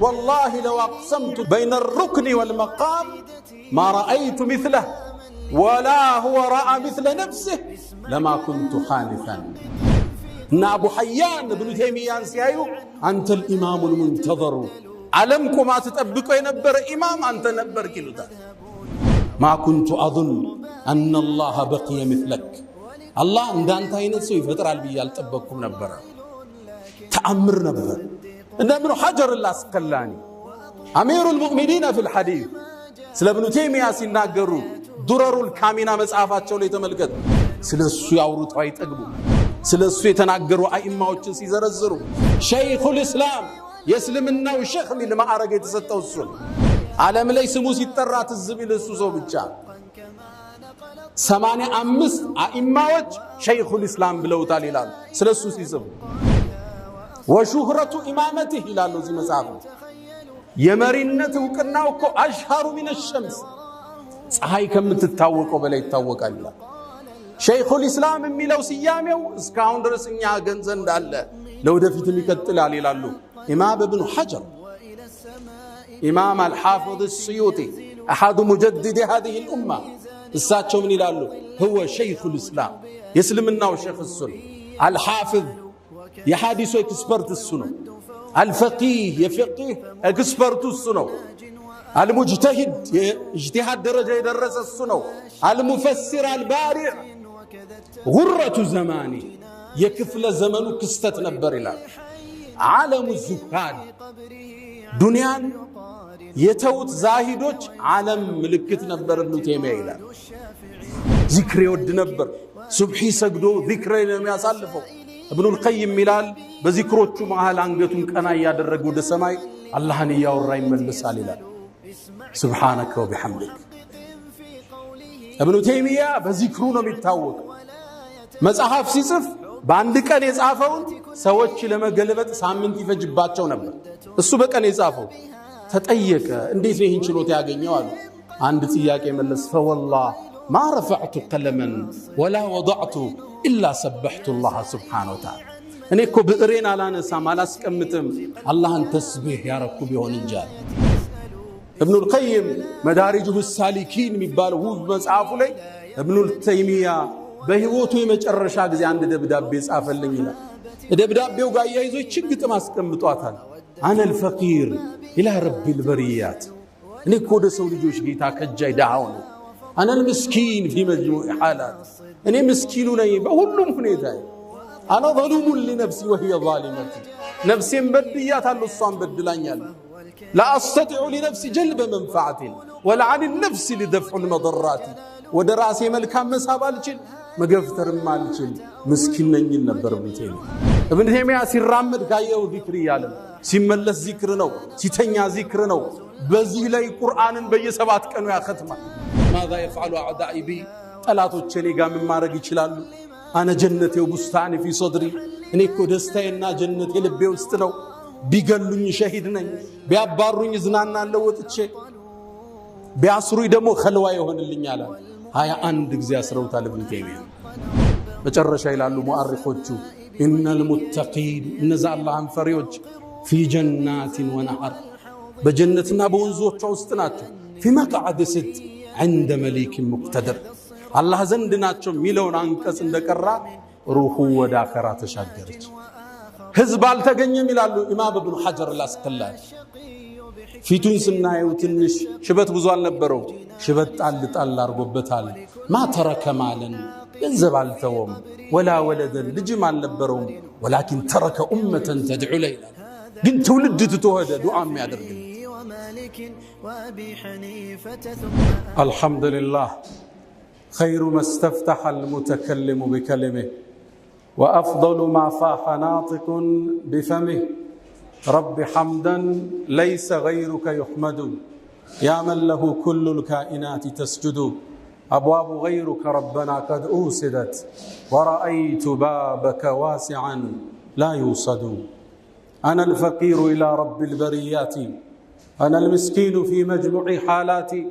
والله لو أقسمت بين الركن والمقام ما رأيت مثله ولا هو رأى مثل نفسه لما كنت خالفا. أبو حيان بن تيمية سيايو أنت الإمام المنتظر علمكم ما تتأبك ينبر إمام أنت نبر كيلوتا. ما كنت أظن أن الله بقي مثلك. الله عند أنت ينسوي فترة البيال تأبكم نبر تأمر نبر. إن ابن حجر العسقلاني أمير المؤمنين في الحديث سل ابن تيمية سيناقروا درر الكامينة مسعفات شولي تملكت سل السوء عورو توايت أقبو سل السوء تناقروا أئمة وچنسي زرزروا شيخ الإسلام يسلمنا وشيخ من لما أرقيت ستة السل عالم ليس موسي الترات الزبيل السوسو بجان 85 أئمة وچ شيخ الإسلام بلوتا للال سل السوء سيسبو وشهرة إمامته لالو زي مسعفه يمرينته وكناوكو أشهر من الشمس ፀሐይ ከምትታወቀው በላይ ይታወቃል። ሸይኹ الاسلام የሚለው ሲያሜው እስካሁን ድረስ እኛ ገንዘብ እንዳለ ለወደፊትም ይቀጥላል ይላሉ ኢማም ኢብኑ ሐጀር ኢማም الحافظ السيوطي احد مجدد هذه الامه እሳቸው ምን ይላሉ هو شيخ الاسلام የእስልምናው ሸይኽ እሱ ነው الحافظ የሐዲሱ ኤክስፐርት እሱ ነው الفقيه የፍቅህ ኤክስፐርት እሱ ነው المجتهد اجتهاد درجة يدرس السنة المفسر البارع غرة زماني يكفل زمنه كستت نبر الله عالم الزهاد دنيا يتوت زاهدوش عالم ملكت نبر ابن تيمية الله ذكر يود نبر سبحي سجدو ذكر لم يصلفه ابن القيم ملال بذكروቹ መሃል አንገቱን ቀና ያደረጉ ወደ ሰማይ አላህን ያወራ ይመለሳል ይላል سبحانك وبحمدك ابن تيمية بذكرو ነው የሚታወቅ መጽሐፍ ሲጽፍ በአንድ ቀን የጻፈውን ሰዎች ለመገልበጥ ሳምንት ይፈጅባቸው ነበር እሱ በቀን የጻፈው ተጠየቀ እንዴት ነው ይህን ችሎታ ያገኘው አሉ አንድ ጥያቄ መለስ فوالله ما رفعت قلما ولا وضعت الا سبحت الله سبحانه وتعالى እኔ እኮ ብዕሬን አላነሳም አላስቀምጥም አላህን ተስቢህ ያረኩ ቢሆን እንጂ ابن القيم مدارجه السالكين የሚባለው ውብ መጽሐፉ ላይ ابن تيمية በህይወቱ የመጨረሻ ጊዜ አንድ ደብዳቤ ጻፈልኝ ይላል ደብዳቤው ጋር ያይዞ ችግጥ ማስቀምጧታል انا الفقير الى رب البريات እኔ እኮ ወደ ሰው ልጆች ጌታ ከጃይ ዳው ነው انا المسكين في مجموع حالات እኔ ምስኪኑ ነኝ በሁሉም ሁኔታ انا ظلوم لنفسي وهي ظالمه ነፍሴን በድያታለሁ እሷን በድላኛለች لا أستطيع لنفسي جلب منفعة ولا عن النفس لدفع المضرات ودراسي ملكا مسابالجل مغفتر مالجل مسكين نين نبر ابن تيمية سيرامد كايو ذكر يالم سيملس ذكر نو سيتنيا ذكر نو بزي لي قرآن بيسبات كانوا يا ختمة ماذا يفعل أعدائي بي طلاتوچني ጋር ምን ማድረግ ይችላሉ انا جنتي وبستاني في صدري እኔ እኮ ደስታዬና ጀነቴ ልቤ ውስጥ ነው ቢገሉኝ ሸሂድ ነኝ ቢያባሩኝ ዝናናለው ወጥቼ ቢያስሩኝ ደግሞ ኸልዋ ይሆንልኛል 21 ጊዜ አስረውታል ابن تيمية መጨረሻ ይላሉ ሙአሪኾቹ ኢነል ሙተቂን እነዛ አላህን ፈሪዎች في جنات ونهر በጀነትና በወንዞቿ ውስጥ ናቸው في مقعد صدق عند مليك مقتدر አላህ ዘንድ ናቸው ሚለውን አንቀጽ እንደቀራ ሩሁ ወደ አኺራ ተሻገረች ህዝብ አልተገኘም ይላሉ ኢማም ኢብኑ ሐጀር العسقلاني ፊቱን ስናየው ትንሽ ሽበት ብዙ አልነበረው ሽበት ጣል አርጎበታል ማ ተረከ ማለን ገንዘብ አልተወም ወላ ወለደን ልጅም አልነበረውም ولكن ترك امه تدعو ليلا ግን ትውልድ ትተወደ ዱዓ የሚያደርግ الحمد لله خير ما استفتح المتكلم بكلمه وأفضل ما فاح ناطق بفمه رب حمدا ليس غيرك يحمد يا من له كل الكائنات تسجد أبواب غيرك ربنا قد أوسدت ورأيت بابك واسعا لا يوصد أنا الفقير إلى رب البريات أنا المسكين في مجموع حالاتي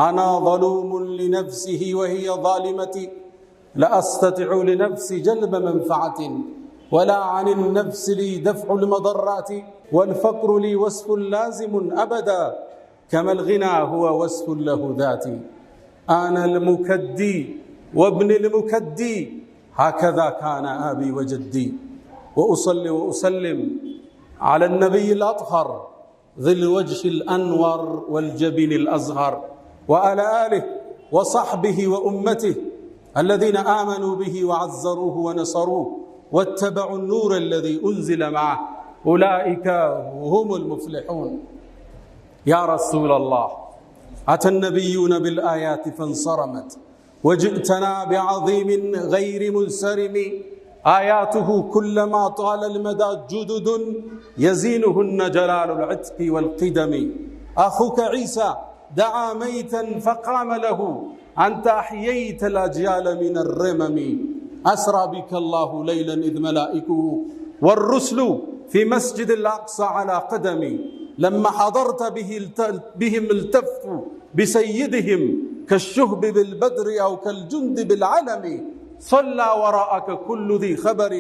أنا ظلوم لنفسه وهي ظالمتي لا أستطيع لنفسي جلب منفعة ولا عن النفس لي دفع المضرات والفقر لي وصف لازم أبدا كما الغنى هو وصف له ذاتي أنا المكدي وابن المكدي هكذا كان أبي وجدي وأصلي وأسلم على النبي الأطهر ذي الوجه الأنور والجبين الأزهر وعلى آله وصحبه وأمته الذين آمنوا به وعزروه ونصروه واتبعوا النور الذي أنزل معه أولئك هم المفلحون. يا رسول الله أتى النبيون بالآيات فانصرمت وجئتنا بعظيم غير منسرم آياته كلما طال المدى جدد يزينهن جلال العتق والقدم أخوك عيسى دعا ميتا فقام له أنت أحييت الأجيال من الرمم أسرى بك الله ليلا إذ ملائكه والرسل في مسجد الأقصى على قدمي لما حضرت بهم التفوا بسيدهم كالشهب بالبدر أو كالجند بالعلم صلى وراءك كل ذي خبر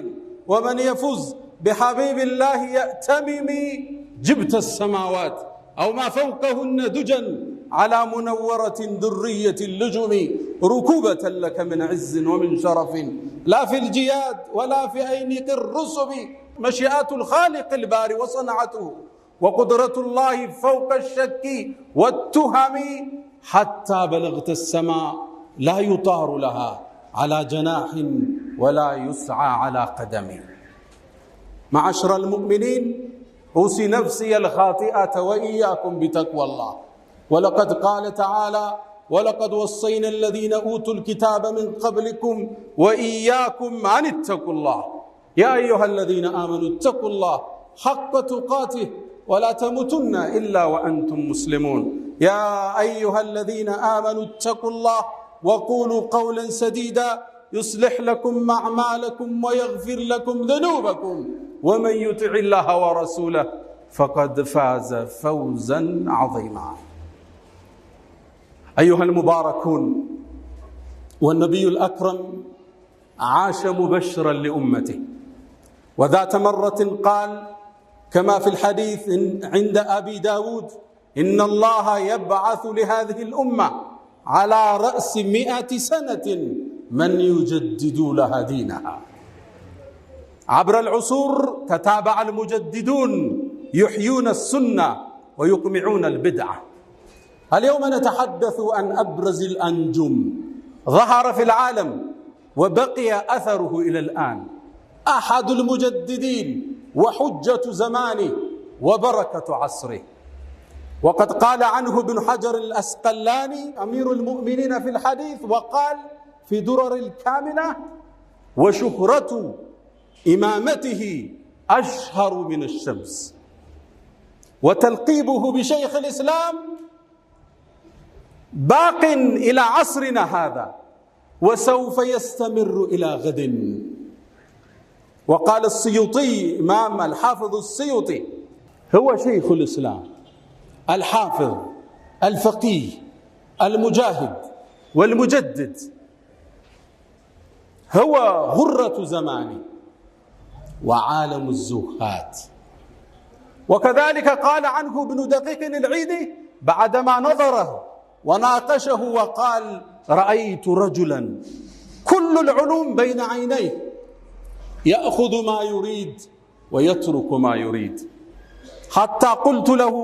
ومن يفز بحبيب الله يأتمم جبت السماوات أو ما فوقهن دجا على منورة درية اللجم ركوبة لك من عز ومن شرف لا في الجياد ولا في أينق الرسب مشيئات الخالق الباري وصنعته وقدرة الله فوق الشك والتهم حتى بلغت السماء لا يطار لها على جناح ولا يسعى على قدم. معاشر المؤمنين أوصي نفسي الخاطئة وإياكم بتقوى الله ولقد قال تعالى ولقد وصينا الذين أوتوا الكتاب من قبلكم وإياكم أن اتقوا الله يا أيها الذين آمنوا اتقوا الله حق تقاته ولا تموتن إلا وأنتم مسلمون يا أيها الذين آمنوا اتقوا الله وقولوا قولا سديدا يصلح لكم أعمالكم ويغفر لكم ذنوبكم ومن يطع الله ورسوله فقد فاز فوزا عظيما. أيها المباركون والنبي الأكرم عاش مبشرا لأمته وذات مرة قال كما في الحديث عند أبي داود إن الله يبعث لهذه الأمة على رأس 100 سنة من يجدد لها دينها. عبر العصور تتابع المجددون يحيون السنة ويقمعون البدعة. اليوم نتحدث عن أبرز الأنجم ظهر في العالم وبقي أثره إلى الآن أحد المجددين وحجة زمانه وبركة عصره. وقد قال عنه ابن حجر الأسقلاني أمير المؤمنين في الحديث وقال في درر الكامنة وشهرة إمامته أشهر من الشمس وتلقيبه بشيخ الإسلام باق إلى عصرنا هذا وسوف يستمر إلى غد. وقال السيوطي إمام الحافظ السيوطي هو شيخ الإسلام الحافظ الفقيه المجاهد والمجدد هو غرة زمانه وعالم الزهاد. وكذلك قال عنه ابن دقيق العيدي بعدما نظره وناقشه وقال رأيت رجلا كل العلوم بين عينيه يأخذ ما يريد ويترك ما يريد حتى قلت له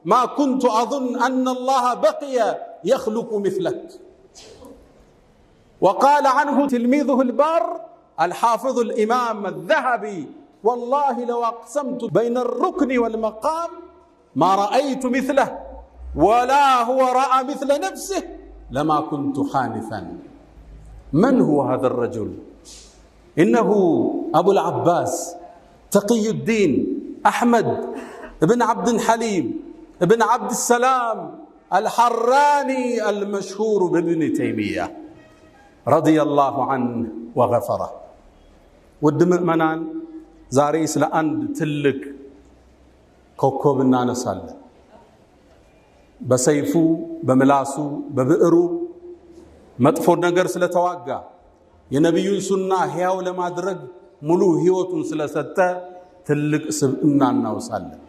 ما كنت أظن أن الله بقي يخلق مثلك. وقال عنه تلميذه البار الحافظ الإمام الذهبي والله لو أقسمت بين الركن والمقام ما رأيت مثله ولا هو رأى مثل نفسه لما كنت حانثا. من هو هذا الرجل؟ إنه أبو العباس تقي الدين أحمد بن عبد الحليم بن عبد السلام الحراني المشهور بابن تيمية رضي الله عنه وغفره. ودمئ منان زاريس لأند تلك كوكوبنا نسال بسيفو بملاسو ببئرو مطفو نجر سلتواقع የነብዩን ሱና ህያው ለማድረግ ሙሉ ህይወቱን ስለሰጠ ትልቅ ስብዕና እናውሳለን።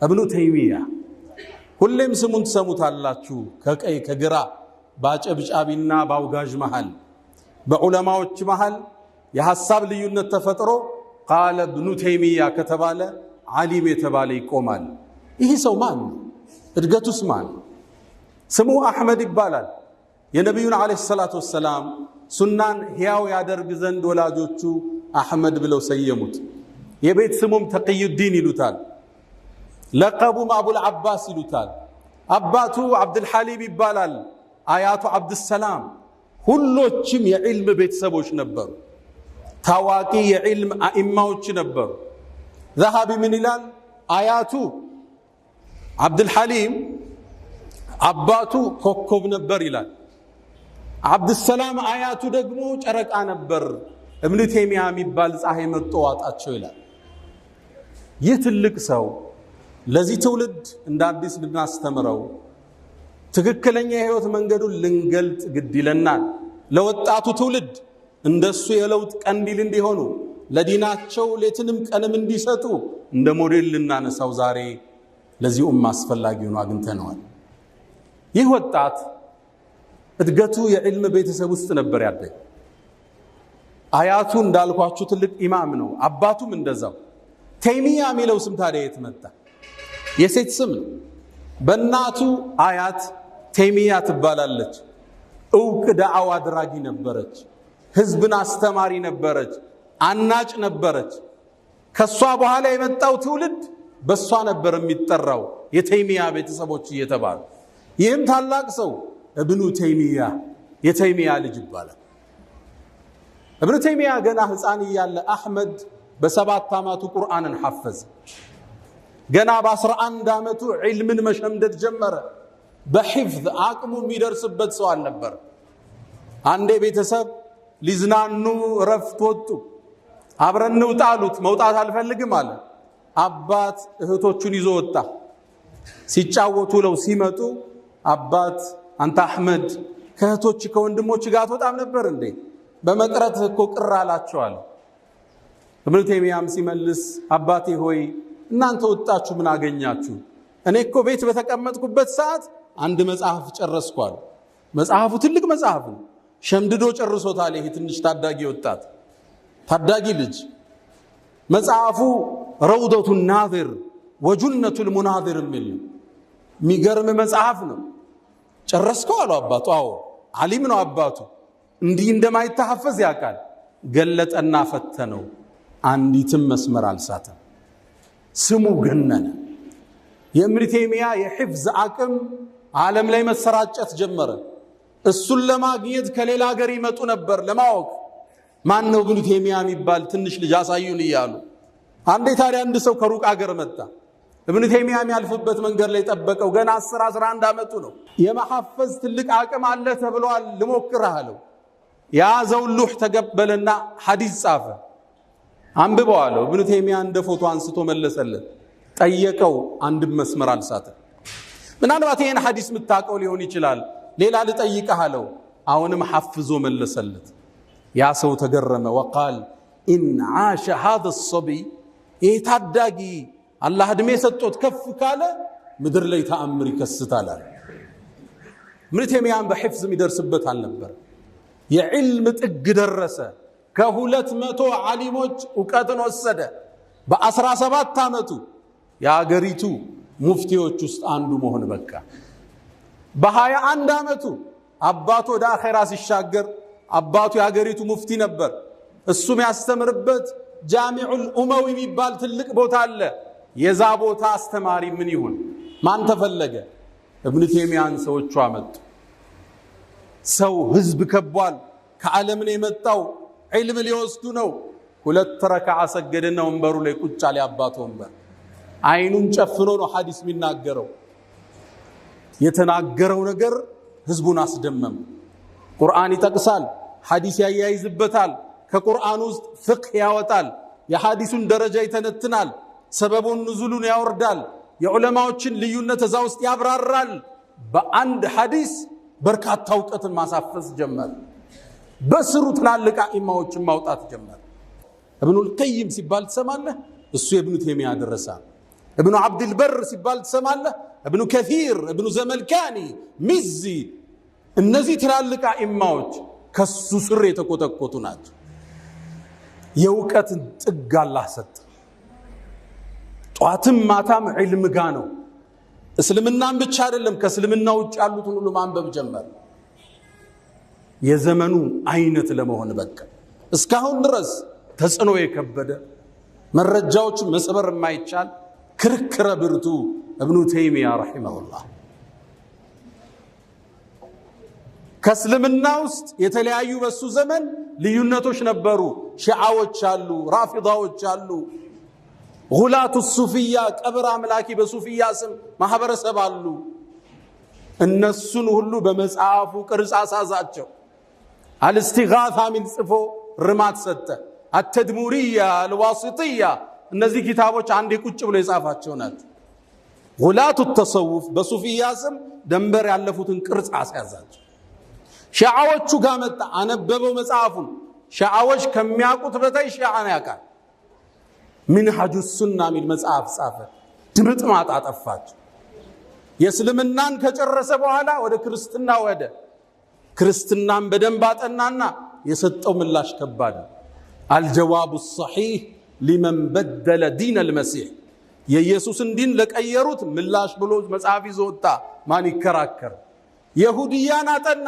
እብኑ ተይሚያ ሁሌም ስሙን ትሰሙታላችሁ። ከቀይ ከግራ ባጨብጫቢና ባውጋዥ መሃል በዑለማዎች መሃል የሐሳብ ልዩነት ተፈጥሮ ቃለ እብኑ ተይሚያ ከተባለ ዓሊም የተባለ ይቆማል። ይህ ሰው ማን? እድገቱስ ማን? ስሙ አሕመድ ይባላል። የነቢዩን ዓለይሂ ሰላቱ ወሰላም ሱናን ሕያው ያደርግ ዘንድ ወላጆቹ አሕመድ ብለው ሰየሙት። የቤት ስሙም ተቅዩዲን ይሉታል። ለቀቡም አቡል ዓባስ ይሉታል። አባቱ ዓብድልሐሊም ይባላል። አያቱ ዓብድሰላም። ሁሎችም የዕልም ቤተሰቦች ነበሩ። ታዋቂ የዕልም አኢማዎች ነበሩ። ዘሃቢ ምን ይላል? አያቱ ዓብድልሐሊም አባቱ ኮከብ ነበር ይላል። ዓብድሰላም አያቱ ደግሞ ጨረቃ ነበር። እብኑ ተይሚያ የሚባል ፀሐይ መጥቶ ዋጣቸው ይላል። ይህ ትልቅ ሰው ለዚህ ትውልድ እንደ አዲስ ልናስተምረው ትክክለኛ የህይወት መንገዱን ልንገልጥ ግድ ይለናል። ለወጣቱ ትውልድ እንደሱ የለውጥ ቀንዲል እንዲሆኑ ለዲናቸው ሌትንም ቀንም እንዲሰጡ እንደ ሞዴል ልናነሳው ዛሬ ለዚህ ኡማ አስፈላጊ ሆኖ አግኝተነዋል። ይህ ወጣት እድገቱ የዕልም ቤተሰብ ውስጥ ነበር ያደገ። አያቱ እንዳልኳችሁ ትልቅ ኢማም ነው። አባቱም እንደዛው። ተይሚያ የሚለው ስም ታዲያ የት መጣ? የሴት ስም ነው። በእናቱ አያት ተይሚያ ትባላለች። እውቅ ዳዕዋ አድራጊ ነበረች። ህዝብን አስተማሪ ነበረች። አናጭ ነበረች። ከሷ በኋላ የመጣው ትውልድ በሷ ነበር የሚጠራው የተይሚያ ቤተሰቦች እየተባሉ። ይህም ታላቅ ሰው እብኑ ተይሚያ የተይሚያ ልጅ ይባላል። እብኑ ተይሚያ ገና ህፃን እያለ አሕመድ በ7 ዓመቱ ቁርአንን ሐፈዘ። ገና በ11 ዓመቱ ዒልምን መሸምደድ ጀመረ። በሒፍዝ አቅሙ የሚደርስበት ሰው አልነበር። አንዴ ቤተሰብ ሊዝናኑ ረፍት ወጡ። አብረን እንውጣ አሉት። መውጣት አልፈልግም አለ። አባት እህቶቹን ይዞ ወጣ። ሲጫወቱ ለው ሲመጡ አባት አንተ አሕመድ ከእህቶች ከወንድሞች ጋር አትወጣም ነበር እንዴ? በመቅረት እኮ ቅር አላቸዋል። እብኑ ተይሚያም ሲመልስ አባቴ ሆይ እናንተ ወጣችሁ ምን አገኛችሁ? እኔ እኮ ቤት በተቀመጥኩበት ሰዓት አንድ መጽሐፍ ጨረስኳል። መጽሐፉ ትልቅ መጽሐፍ ነው። ሸምድዶ ጨርሶታል። ይሄ ትንሽ ታዳጊ ወጣት ታዳጊ ልጅ መጽሐፉ ረውደቱ ናዚር ወጁነቱ ልሙናዚር የሚል የሚገርም መጽሐፍ ነው። ጨረስከው አለው አባቱ። አዎ ዓሊም ነው አባቱ። እንዲህ እንደማይተሐፈዝ ያውቃል። ገለጠና ፈተነው። አንዲትም መስመር አልሳተም። ስሙ ገነነ። የእብኑ ተይሚያ የሒፍዝ አቅም ዓለም ላይ መሰራጨት ጀመረ። እሱን ለማግኘት ከሌላ ሀገር ይመጡ ነበር ለማወቅ ማን ነው እብኑ ተይሚያ የሚባል ትንሽ ልጅ አሳዩን እያሉ። አንዴ ታዲያ አንድ ሰው ከሩቅ ሀገር መጣ። እብኑ ተይሚያ የሚያልፍበት መንገድ ላይ ጠበቀው። ገና 10-11 ዓመቱ ነው። የመሐፈዝ ትልቅ አቅም አለ ተብሏል። ልሞክርህ አለው። የያዘውን ሉህ ተቀበለና ሐዲስ ጻፈ። አንብበው አለው። እብኑ ተይሚያ እንደ ፎቶ አንስቶ መለሰለት። ጠየቀው። አንድም መስመር አልሳተም። ምናልባት ይሄን ሐዲስ የምታውቀው ሊሆን ይችላል፣ ሌላ ልጠይቅህ አለው። አሁንም ሐፍዞ መለሰለት። ያ ሰው ተገረመ። ወቃል ኢን ዓሸ ሃذا الصبي ይህ ታዳጊ አላህ ዕድሜ ሰጥቶት ከፍ ካለ ምድር ላይ ተአምር ይከስታል አለ። እብኑ ተይሚያን በሒፍዝ የሚደርስበት አልነበር። የዕልም ጥግ ደረሰ። ከ200 ዓሊሞች እውቀትን ወሰደ። በ17 ዓመቱ የአገሪቱ ሙፍቲዎች ውስጥ አንዱ መሆን በቃ። በ21 ዓመቱ አባቱ ወደ አኼራ ሲሻገር አባቱ የአገሪቱ ሙፍቲ ነበር። እሱም ያስተምርበት ጃሚዑል ኡመዊ የሚባል ትልቅ ቦታ አለ። የዛ ቦታ አስተማሪ ምን ይሁን? ማን ተፈለገ? እብኑ ተይሚያን ሰዎቹ አመጡ። ሰው ህዝብ ከቧል። ከዓለም ነው የመጣው። ዒልም ሊወስዱ ነው። 2 ረክዓ ሰገደና ወንበሩ ላይ ቁጭ አለ። አባቱ ወንበር አይኑን ጨፍኖ ነው ሐዲስ የሚናገረው። የተናገረው ነገር ህዝቡን አስደመም። ቁርአን ይጠቅሳል፣ ሐዲስ ያያይዝበታል። ከቁርአን ውስጥ ፍቅህ ያወጣል። የሐዲሱን ደረጃ ይተነትናል። ሰበቡን ንዙሉን ያወርዳል። የዑለማዎችን ልዩነት እዛ ውስጥ ያብራራል። በአንድ ሐዲስ በርካታ እውቀትን ማሳፈስ ጀመረ። በስሩ ትላልቅ አኢማዎችን ማውጣት ጀመረ። እብኑል ቀይም ሲባል ትሰማለህ? እሱ የእብኑ ተይሚያ ደረሳ። ابن عبد البر ሲባል ትሰማለህ ابن كثير ابن زملكاني مزي እነዚህ ትላልቅ አኢማዎች ከሱ ስር የተቆጠቆጡ ናቸው የውቀትን ጥግ አላህ ሰጠ ጧትም ማታም ዒልም ጋ ነው እስልምናን ብቻ አይደለም ከእስልምና ውጭ ያሉትን ሁሉ ማንበብ ጀመረ የዘመኑ አይነት ለመሆን በቃ እስካሁን ድረስ ተጽኖ የከበደ መረጃዎች መስበር የማይቻል ክርክረ ብርቱ ابن تيمية رحمه الله ከእስልምና ውስጥ የተለያዩ በሱ ዘመን ልዩነቶች ነበሩ ሺዓዎች አሉ ራፊዳዎች አሉ ጉላቱ ሱፊያ ቀብር አምላኪ በሱፊያ ስም ማህበረሰብ አሉ እነሱን ሁሉ በመጽሐፉ ቅርጽ አሳዛቸው አልስቲጋታ ሚል ጽፎ ርማት ሰጠ አተድሙሪያ አልዋሲጥያ እነዚህ ኪታቦች አንዴ ቁጭ ብሎ የጻፋቸው ናቸው ጉላቱ ተሰውፍ በሱፊያ ስም ደንበር ያለፉትን ቅርጽ አሳያዛቸው ሺዓዎቹ ጋር መጣ አነበበው መጽሐፉን ሺዓዎች ከሚያውቁት በታይ ሺዓን ያውቃል منهج السنة من መጽሐፍ ጻፈ ድምጥ ማጣ ጠፋቸው የእስልምናን ከጨረሰ በኋላ ወደ ክርስትና ወደ ክርስትናን በደንብ አጠናና የሰጠው ምላሽ ከባድ الجواب الصحيح لمن بدل دين المسيح የኢየሱስን ዲን ለቀየሩት ምላሽ ብሎ መጽሐፍ ይዞታ ማን ይከራከር ይሁዲያን አጠና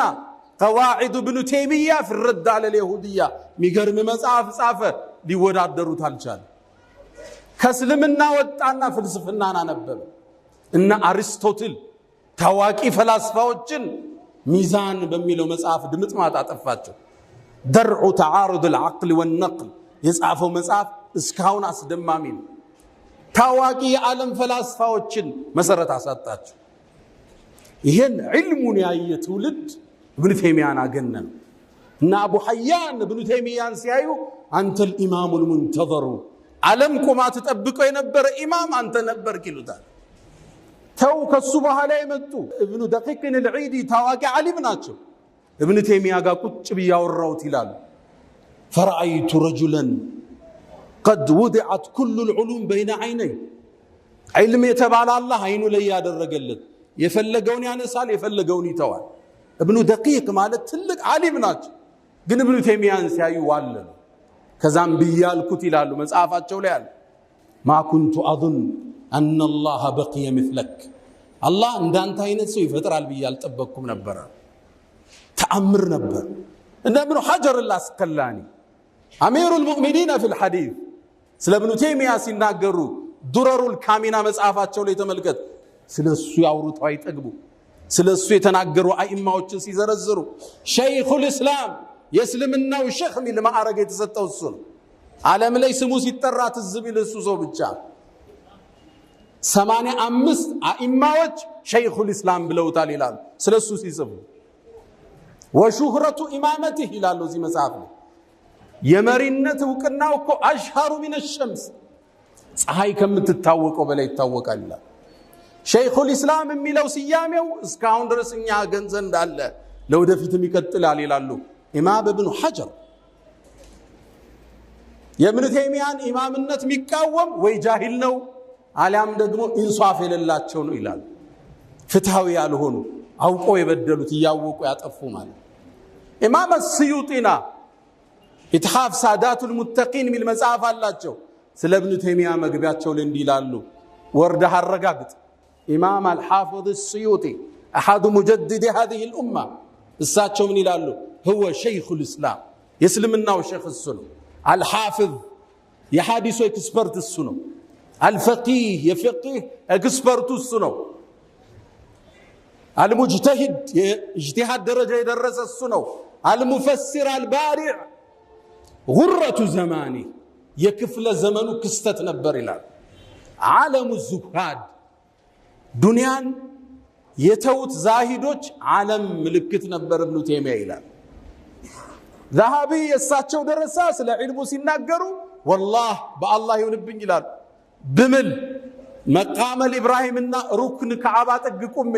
قواعد ابن تيمية في الرد على اليهودية ሚገርም መጽሐፍ ጻፈ ሊወዳደሩት አልቻለ ከእስልምና ወጣና ፍልስፍናን አነበበ እና አሪስቶትል ታዋቂ ፈላስፋዎችን ሚዛን በሚለው መጽሐፍ ድምጥ ማጣ ጠፋቸው درع تعارض العقل والنقل የጻፈው መጽሐፍ እስካሁን አስደማሚ ነው ታዋቂ የዓለም ፈላስፋዎችን መሰረት አሳጣቸው ይሄን ዒልሙን ያየ ትውልድ ابن تيمية አገነነ እና አቡ ሐያን ابن تيمية ሲያዩ አንተ الامام المنتظر ዓለም ቆማ ተጠብቀው የነበረ ኢማም አንተ ነበርክ ይሉታል ተው ከሱ በኋላ የመጡ ابن دقيق العيدي ታዋቂ ዓሊም ናቸው ابن تيمية ጋር ቁጭ ብያወራውት ይላል فرأيت رجلا قد وضعت كل العلوم بين عيني علم يتبع الله አይኑ ላይ ያደረገለት የፈለገውን ያነሳል የፈለገውን ይተዋል ابن دقيق ማለት ትልቅ ዓሊም ናቸው ግን ابن تيمية ሲያዩ ዋለ ከዛም ቢያልኩት ይላሉ መጽሐፋቸው ላይ አለ ما كنت اظن ان الله بقي مثلك الله እንዳንተ አይነት ሰው ይፈጥራል ቢያል ጠበቅኩም ነበር ተአምር ነበር እና ابن حجر العسقلاني امير المؤمنين في الحديث ስለ ابن تيمية ሲናገሩ ዱረሩል ካሚና መጽሐፋቸው ላይ ተመልከት ስለሱ ያወሩት አይጠግቡ ስለሱ የተናገሩ አኢማዎችን ሲዘረዝሩ ሸይኹል እስላም የእስልምናው ሸኽ ሚል ማዕረግ የተሰጠው እሱ ነው ዓለም ላይ ስሙ ሲጠራ ትዝ ቢል እሱ ሰው ብቻ 85 አኢማዎች ሸይኹል እስላም ብለውታል ይላሉ ስለሱ ሲጽፉ ወሹህረቱ ኢማመቲህ ይላሉ እዚህ መጽሐፍ ላይ የመሪነት ዕውቅናው እኮ አሽሃሩ ሚነ ሸምስ ፀሐይ ከምትታወቀው በላይ ይታወቃል ይላል ሸይኹል እስላም የሚለው ሲያሜው እስካሁን ድረስ እኛ ገንዘብ እንዳለ ለወደፊትም ይቀጥላል ይላሉ ኢማም ኢብኑ ሐጀር የኢብኑ ተይሚያን ኢማምነት የሚቃወም ወይ ጃሂል ነው አሊያም ደግሞ ኢንሳፍ የሌላቸው ነው ይላል ፍትሃዊ ያልሆኑ አውቆ የበደሉት ያወቁ ያጠፉ ማለት ኢማም አስዩጢና ኢትሃፍ ሳዳቱል ሙተቂን ሚል መጽሐፍ አላቸው ስለ ኢብኑ ተይሚያ መግቢያቸው ላይ እንዲላሉ ወርደ አረጋግጥ ኢማም አልሐፊዝ السيوطي احد مجدد هذه الامه እሳቸው ምን ይላሉ هو شيخ الاسلام የእስልምናው ሼኽ እሱ ነው الحافظ የሐዲሱ ኤክስፐርት እሱ ነው الفقيه የፍቂህ ኤክስፐርት እሱ ነው المجتهد اجتهاد درجه يدرس እሱ ነው المفسر البارع غرة زمانه የክፍለ ዘመኑ ክስተት ነበር ይላል ዓለም الزهاد ዱንያን የተውት ዛሂዶች ዓለም ምልክት ነበር ኢብኑ ተይሚያ ይላል ዛሃቢ የሳቸው ደረሳ ስለ ዒልሙ ሲናገሩ والله በአላህ ይሁንብኝ ይላል ብምል መቃመል ኢብራሂምና ሩክን ከዓባ ጠግቁሜ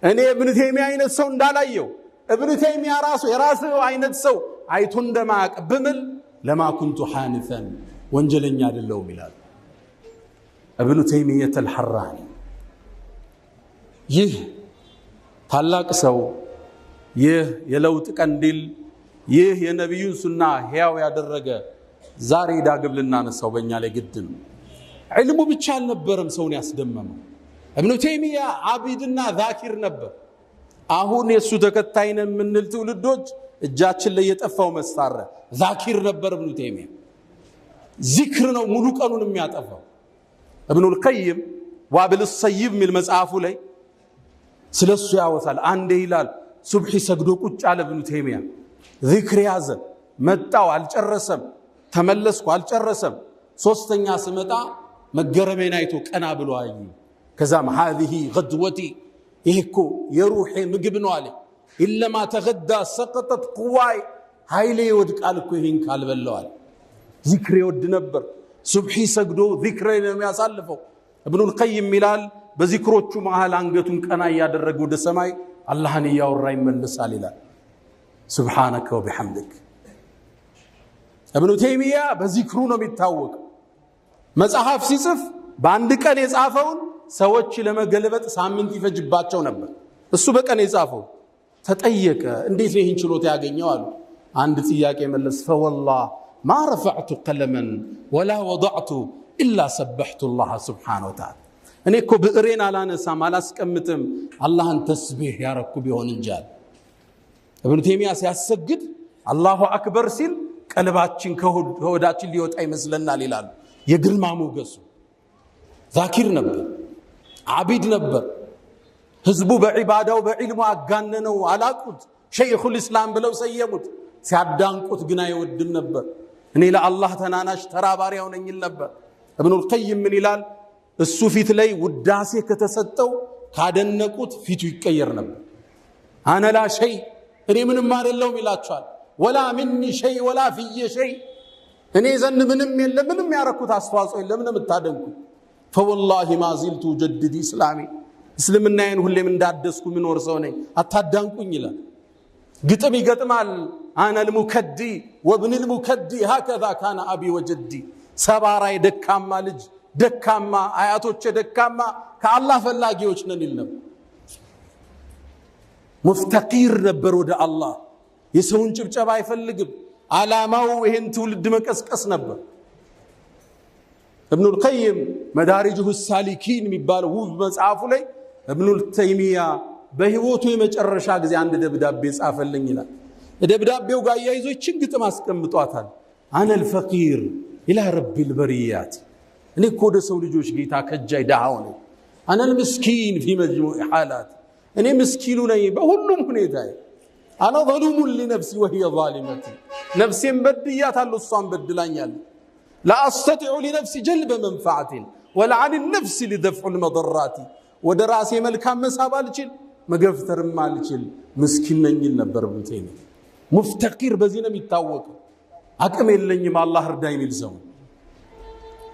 እኔ ኢብኑ ተይሚያ አይነት ሰው እንዳላየው ኢብኑ ተይሚያ ራሱ የራሱ አይነት ሰው አይቶ እንደማያቅ ብምል ለማ ኩንቱ ሐኒፈን ወንጀለኛ አይደለሁም ይላል ابن تيمية الحراني ይህ ታላቅ ሰው ይህ የለውጥ ቀንዲል ይህ የነብዩን ሱና ሕያው ያደረገ ዛሬ ዳግም ልናነሳው በእኛ ላይ ግድ ነው። ዒልሙ ብቻ አልነበረም ሰውን ያስደመመው። ابن تيمية ዓቢድና ዛኪር ነበር። አሁን የሱ ተከታይ ነን የምንል ትውልዶች እጃችን ላይ የጠፋው መሳሪያ ዛኪር ነበር ابن تيمية። ዚክር ነው ሙሉ ቀኑን የሚያጠፋው። ابن القيم وابل الصيب من መጽሐፉ ላይ ስለሱ ያወሳል። አንዴ ይላል ሱብሒ ሰግዶ ቁጭ አለ ابن تيمية ዚክር ያዘ። መጣው አልጨረሰም፣ ተመለስኩ አልጨረሰም። ሶስተኛ ስመጣ መገረሜን አይቶ ቀና ብሎ አይ ከዛም هذه غدوتي ይሄኮ የሩሄ ምግብ ነው አለ። ኢለማ ተገዳ ሰቀጠት ቁዋይ ኃይሌ ይወድቃል እኮ ይሄን ካልበላው አለ። ዚክር ይወድ ነበር። ሱብሒ ሰግዶ ዚክር ነው የሚያሳልፈው። ابن القيم ይላል በዚክሮቹ መሃል አንገቱን ቀና ያደረገ ወደ ሰማይ አላህን ያወራ ይመለሳል ይላል። سبحانك وبحمدك ابن تيمية በዚክሩ ነው የሚታወቅ። መጽሐፍ ሲጽፍ በአንድ ቀን የጻፈውን ሰዎች ለመገልበጥ ሳምንት ይፈጅባቸው ነበር። እሱ በቀን የጻፈው ተጠየቀ። እንዴት ነው ይህን ችሎታ ያገኘው አሉ። አንድ ጥያቄ መለስ فوالله ما رفعت قلما ولا وضعت الا سبحت الله سبحانه وتعالى እኔ እኮ ብዕሬን አላነሳም አላስቀምጥም አላህን ተስቢህ ያረኩ ቢሆን እንጂ አለ። ابن تيمية ሲያሰግድ አላሁ አክበር ሲል ቀልባችን ከሆዳችን ሊወጣ ይመስለናል ይላል። የግርማ ሞገሱ ዛኪር ነበር፣ ዓቢድ ነበር። ህዝቡ በዒባዳው በዕልሙ አጋነነው አላቁት። ሸይኹል ኢስላም ብለው ሰየሙት። ሲያዳንቁት ግን አይወድም ነበር። እኔ ለአላህ ተናናሽ ተራባሪያው ነኝ ይል ነበር። ابن القيم ምን ይላል? እሱ ፊት ላይ ውዳሴ ከተሰጠው ካደነቁት ፊቱ ይቀየር ነበር። አነ ላ ሸይ እኔ ምንም አይደለሁም ይላቸዋል። ወላ ሚኒ ሸይ ወላ ፊየ ሸይ እኔ ዘንድ ምንም የለም፣ ምንም ያረኩት አስተዋጽኦ የለም። ለምን የምታደንቁ? فوالله ما زلت جدد اسلامي እስልምናዬን ሁሌም እንዳደስኩ ምኖር ሰው ነኝ፣ አታዳንቁኝ ይላል። ግጥም ይገጥማል። አነ المكدي وابن المكدي هكذا كان ابي وجدي ሰባራይ ደካማ ልጅ ደካማ አያቶች ደካማ ከአላህ ፈላጊዎች ነን ይል ነበር። ሙፍተቂር ነበር ወደ አላህ። የሰውን ጭብጨባ አይፈልግም። ዓላማው ይሄን ትውልድ መቀስቀስ ነበር። ابن القيم مدارجه السالكين የሚባለው ውብ መጽሐፉ ላይ ابن تيمية በህይወቱ የመጨረሻ ጊዜ አንድ ደብዳቤ ጻፈልኝ ይላል። ደብዳቤው ጋር ያይዞ እቺን ግጥም አስቀምጧታል። انا الفقير الى رب البريات እኔ እኮ ወደ ሰው ልጆች ጌታ ከጃይ ዳሃው ነኝ። انا المسكين في مجموع حالات እኔ ምስኪኑ ነኝ በሁሉም ሁኔታ። انا ظلوم لنفسي وهي ظالمتي ነፍሴን በድያታለሁ እሷን በድላኛለች። لا استطيع لنفسي جلب منفعه ولا عن النفس لدفع المضرات ودراسي ملكام مساب አልችል መገፍተርም አልችል ምስኪን ነኝ ነበር ብቴኝ። ሙፍተቂር በዚህ ነው የሚታወቀው። አቅም የለኝም አላህ እርዳኝ የሚል ሰው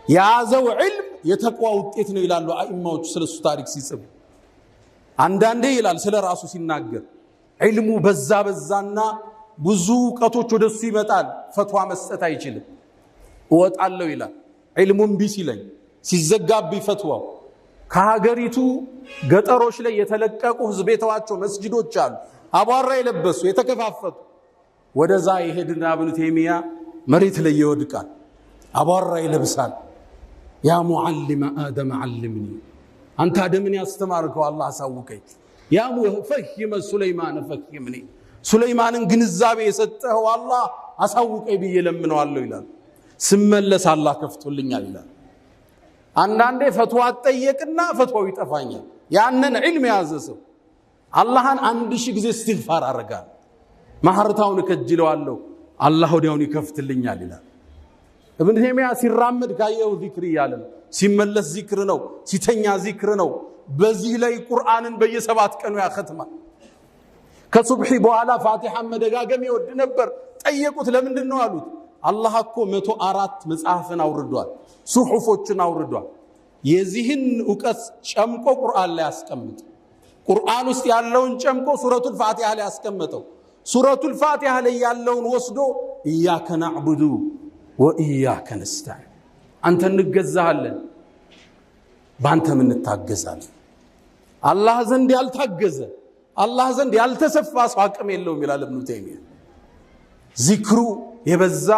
ያዘው ዒልም የተቋ ውጤት ነው ይላሉ አኢማዎች ስለሱ ታሪክ ሲጽፉ። አንዳንዴ ይላል ስለራሱ ሲናገር ዒልሙ በዛና ብዙ ዕውቀቶች ወደሱ ይመጣል፣ ፈትዋ መስጠት አይችልም። እወጣለሁ ይላል ዒልሙን ቢሲለኝ ሲዘጋብኝ ፈትዋው። ከሀገሪቱ ገጠሮች ላይ የተለቀቁ ህዝብ የተዋቸው መስጂዶች አሉ፣ አቧራ የለበሱ የተከፋፈቱ። ወደዛ ይሄድና ابن تيمية መሬት ላይ ይወድቃል፣ አቧራ ይለብሳል። ያ ሙዓሊመ አደም علمني አንተ አደምን ያስተማርከው አላህ አሳውቀኝ። ያ ሙፈሂመ ሱለይማን ፈሂምኒ ሱለይማንን ግንዛቤ የሰጠው አላህ አሳውቀኝ ብዬ ለምነዋለሁ ይላል። ስመለስ አላህ ከፍቶልኛል ይላል። አንዳንዴ ፈትዋ ጠየቅና ፈትዋው ይጠፋኛል። ያንን ዒልም ያዘ ሰው አላህን 1000 ጊዜ እስትግፋር አረጋል። ማህረታውን ከጅለዋለሁ አላህ ወዲያውን ይከፍትልኛል ይላል። ابن تيمية ሲራመድ ጋየው ዚክር ይያለም፣ ሲመለስ ዚክር ነው፣ ሲተኛ ዚክር ነው። በዚህ ላይ ቁርአንን በየ7 ቀኑ ያختማል። ከሱብሂ በኋላ ፋቲሃን መደጋገም ይወድ ነበር። ጠየቁት ለምንድን ነው አሉት። አላህ እኮ 104 መጽሐፍን አውርዷል፣ ሱሑፎችን አውርዷል። የዚህን ዕውቀት ጨምቆ ቁርአን ላይ ያስቀምጥ። ቁርአን ውስጥ ያለውን ጨምቆ ሱረቱል ፋቲሃ ላይ ያስቀምጠው። ሱረቱል ፋቲሃ ላይ ያለውን ወስዶ ኢያከ ነዕቡዱ ወኢያከ ነስተዒን አንተ እንገዛሃለን ባንተ ምን ታገዛለን? አላህ ዘንድ ያልታገዘ አላህ ዘንድ ያልተሰፋ ሰው አቅም የለውም ይላል ኢብኑ ተይሚያ። ዚክሩ የበዛ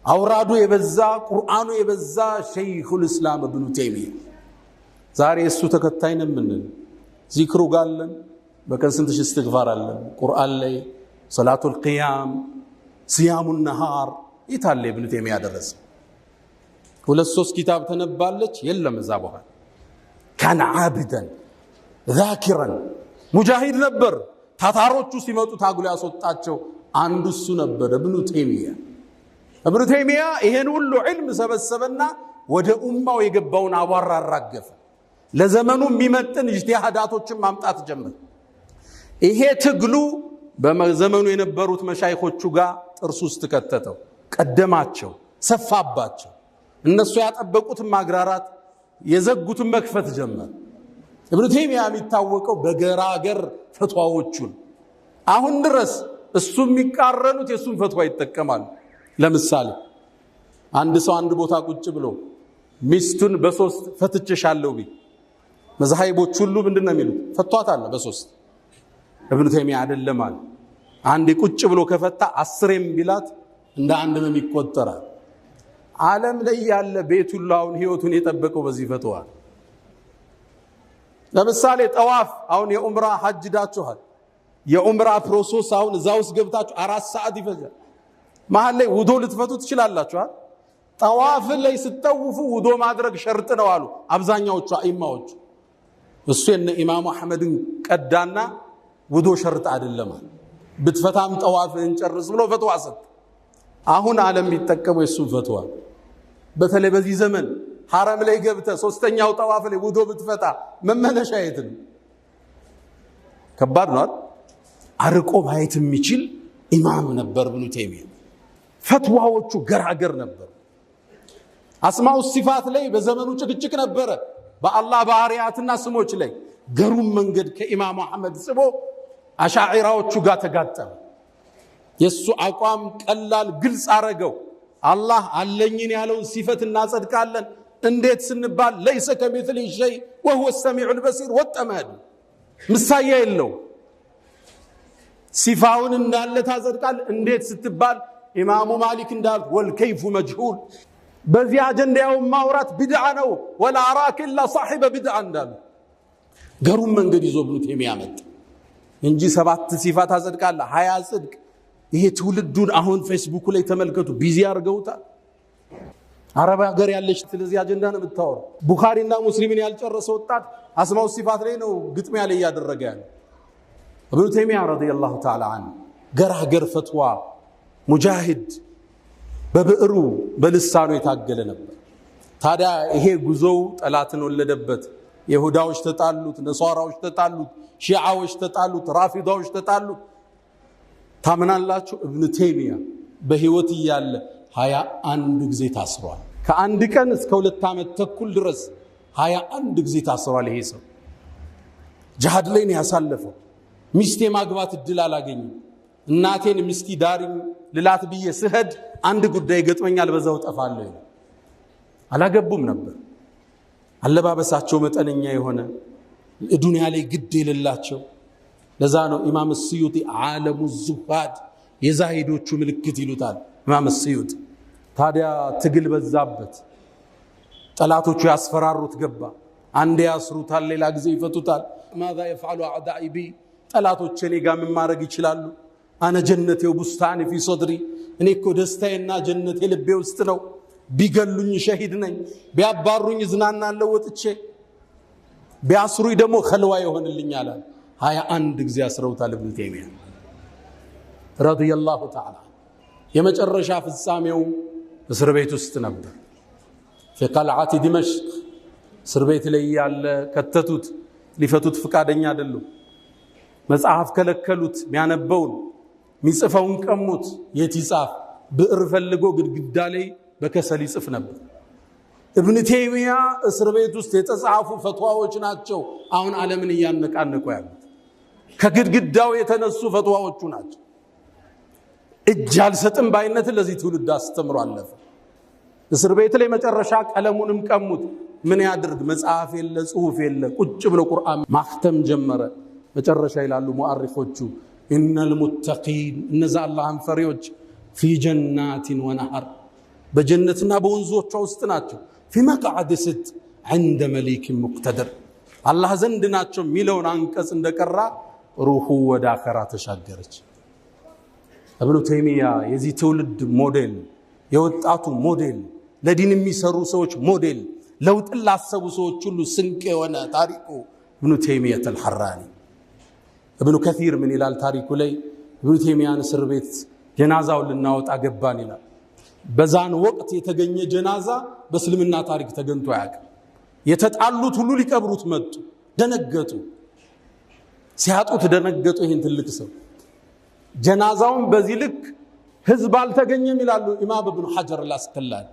አውራዱ የበዛ ቁርአኑ የበዛ ሸይኹል እስላም ኢብኑ ተይሚያ ዛሬ እሱ ተከታይ ነን ምን ዚክሩ ጋለን በቀን ስንት ሺህ እስትግፋር አለን ቁርአን ላይ ሰላቱል ቂያም ሲያሙን ነሃር ይታለ ኢብኑ ተይሚያ ደረሰ ሁለት ሶስት ኪታብ ተነባለች የለም እዛ በኋላ ካን ዓብደን ዛኪራን ሙጃሂድ ነበር ታታሮቹ ሲመጡ ታግሎ ያስወጣቸው አንዱ እሱ ነበር ኢብኑ ተይሚያ ይሄን ሁሉ ዒልም ሰበሰበና ወደ ኡማው የገባውን አቧራ አራገፈ ለዘመኑ የሚመጥን ኢጅቲሃዳቶችን ማምጣት ጀመረ ይሄ ትግሉ በዘመኑ የነበሩት መሻይኾቹ ጋር ጥርስ ውስጥ ከተተው ቀደማቸው ሰፋባቸው እነሱ ያጠበቁት ማግራራት የዘጉት መክፈት ጀመረ ኢብኑ ተይሚያ የሚታወቀው በገራገር ፈትዋዎቹን አሁን ድረስ እሱ የሚቃረኑት የሱን ፈትዋ ይተከማሉ ለምሳሌ አንድ ሰው አንድ ቦታ ቁጭ ብሎ ሚስቱን በሶስት ፈትቸሻለሁ ቢ መዛሂቦች ሁሉ ምንድነው የሚሉት ፈቷታል በሶስት ኢብኑ ተይሚያ አይደለም አለ አንድ ቁጭ ብሎ ከፈታ 10ም ቢላት እንደ አንድ ነው የሚቆጠራል ዓለም ላይ ያለ ቤት ሁሉ አሁን ህይወቱን የጠበቀው በዚህ ፈትዋ ለምሳሌ ጠዋፍ አሁን የኡምራ ሐጅ ዳችኋል የኡምራ ፕሮሰስ አሁን እዛውስ ገብታችሁ 4 ሰዓት ይፈጃል መሃል ላይ ውዶ ልትፈቱ ትችላላችሁ ጠዋፍ ላይ ስትጠውፉ ውዶ ማድረግ ሸርጥ ነው አሉ አብዛኛዎቹ አይማዎች እሱ የነ ኢማሙ አህመድን ቀዳና ውዶ ሸርጥ አይደለም ብትፈታም ጠዋፍን ጨርስ ብሎ ፈትዋ ሰጥ አሁን ዓለም ቢጠቀመው የሱ ፈትዋ በተለይ በዚህ ዘመን ሐረም ላይ ገብተ ሶስተኛው ጠዋፍ ላይ ውዶ ብትፈታ መመለሻ የት ነው ከባድ ነው አርቆ ማየት የሚችል ኢማም ነበር ኢብኑ ተይሚያ ፈትዋዎቹ ገራገር ነበር አስማኡ ሲፋት ላይ በዘመኑ ጭቅጭቅ ነበር በአላህ ባህሪያትና ስሞች ላይ ገሩም መንገድ ከኢማሙ አህመድ ጽቦ አሻዒራዎቹ ጋር ተጋጠመ የሱ አቋም ቀላል ግልጽ አረገው አላህ አለኝን ያለውን ሲፈት እናጸድቃለን እንዴት ስንባል ለይሰ ከሚትሊ ሸይ وهو السميع البصير ወጠመድ ምሳያ የለው ሲፋውን እንዳለ ታጸድቃል እንዴት ስትባል ኢማሙ ማሊክ እንዳል ወልከይፉ መጅሁል በዚህ አጀንዳው ማውራት ቢድዓ ነው ወላ አራክ ኢላ صاحب ቢድዓ እንዳል ገሩም መንገድ ይዞ ኢብኑ ተይሚያ መጣ እንጂ 7 ሲፋት ታጸድቃል 20 ጽድቅ ይሄ ትውልዱን አሁን ፌስቡክ ላይ ተመልከቱ ቢዚ አርገውታል አረብ ሀገር ያለች ስለዚህ አጀንዳ ነው የምታወራው ቡኻሪና ሙስሊምን ያልጨረሰ ወጣት አስማው ሲፋት ላይ ነው ግጥሚያ ላይ ያደረገ ያለ ኢብኑ ተይሚያ ረዲየላሁ ተዓላ ዐንሁ ገራገር ፈትዋ ሙጃሂድ በብዕሩ በልሳኑ የታገለ ነበር ታዲያ ይሄ ጉዞው ጠላትን ወለደበት ይሁዳዎች ተጣሉት ነሷራዎች ተጣሉት ሺዓዎች ተጣሉት ራፊዳዎች ተጣሉት ታምናላችሁ ኢብኑ ተይሚያ በህይወት ያለ 21 ጊዜ ታስሯል ከአንድ ቀን እስከ 2 ዓመት ተኩል ድረስ 21 ጊዜ ታስሯል ይሄ ሰው ጂሃድ ላይ ነው ያሳለፈው ሚስቴ ማግባት እድል አላገኘም እናቴን ሚስቲ ዳሪኝ ልላት ብዬ ስሄድ አንድ ጉዳይ ገጥመኛል በዛው ጠፋለሁ አላገቡም ነበር አለባበሳቸው መጠነኛ የሆነ ዱንያ ላይ ግድ የሌላቸው ለዛ ነው ኢማም ስዩጢ ዓለሙ ዙሃድ የዛሂዶቹ ምልክት ይሉታል ኢማም ስዩጢ ታዲያ ትግል በዛበት ጠላቶቹ ያስፈራሩት ገባ አንዴ ያስሩታል ሌላ ጊዜ ይፈቱታል ماذا يفعل اعدائي بي ጠላቶቼ እኔ ጋር ምን ማድረግ ይችላሉ انا جنتي وبستاني في صدري እኔ እኮ ደስታዬና ጀነቴ ልቤ ውስጥ ነው ቢገሉኝ ሸሂድ ነኝ ቢያባሩኝ ዝናናለው ወጥቼ ቢያስሩኝ ደግሞ ኸልዋ ይሆንልኛል 21 ጊዜ አስረውታል ኢብኑ ተይሚያ ረዲየላሁ ተዓላ የመጨረሻ ፍጻሜው እስር ቤት ውስጥ ነበር في قلعة دمشق እስር ቤት ላይ ያለ ከተቱት ሊፈቱት ፍቃደኛ አይደሉም መጽሐፍ ከለከሉት ሚያነበውን ሚጽፈውን ቀሙት የቲጻፍ ብዕር ፈልጎ ግድግዳ ላይ በከሰል ይጽፍ ነበር ኢብኑ ተይሚያ እስር ቤት ውስጥ የተጻፉ ፈትዋዎች ናቸው አሁን ዓለምን ያነቃነቁ ያሉት ከግድግዳው የተነሱ ፈትዋዎቹ ናቸው እጅ አልሰጥም ባይነት ለዚህ ትውልድ አስተምሮ አለፈ እስር ቤት ላይ መጨረሻ ቀለሙንም ቀሙት ምን ያድርግ? መጽሐፍ የለ ጽሁፍ የለ ቁጭ ብሎ ቁርአን ማክተም ጀመረ። መጨረሻ ይላሉ ሙአሪፎቹ ኢነል ሙተቂን እነዛ አላህን ፈሪዎች ፊ ጀናቲን ወነሐር በጀነትና በወንዞቿ ውስጥ ናቸው። ፊ መቅዓድ ሲድቅ ዐንደ መሊክ ሙቅተድር አላህ ዘንድ ናቸው የሚለውን አንቀጽ እንደቀራ ሩሁ ወደ አኸራ ተሻገረች። ኢብኑ ተይሚያ የዚህ ትውልድ ሞዴል፣ የወጣቱ ሞዴል፣ ለዲን የሚሰሩ ሰዎች ሞዴል፣ ለውጥን ላሰቡ ሰዎች ሁሉ ስንቅ የሆነ ታሪኩ ኢብኑ ተይሚያ አልሐራኒ። ኢብኑ ከሲር ምን ይላል ታሪኩ ላይ? ኢብኑ ተይሚያን እስር ቤት ጀናዛውን ልናወጣ ገባን ይላል። በዛን ወቅት የተገኘ ጀናዛ በእስልምና ታሪክ ተገኝቶ አያውቅም። የተጣሉት ሁሉ ሊቀብሩት መጡ፣ ደነገጡ። ሲያጡት ደነገጡ። ይህን ትልቅ ሰው ጀናዛውን በዚህ ልክ ህዝብ አልተገኘም ይላሉ ኢማም ኢብኑ ሐጀር አልአስቀላኒ።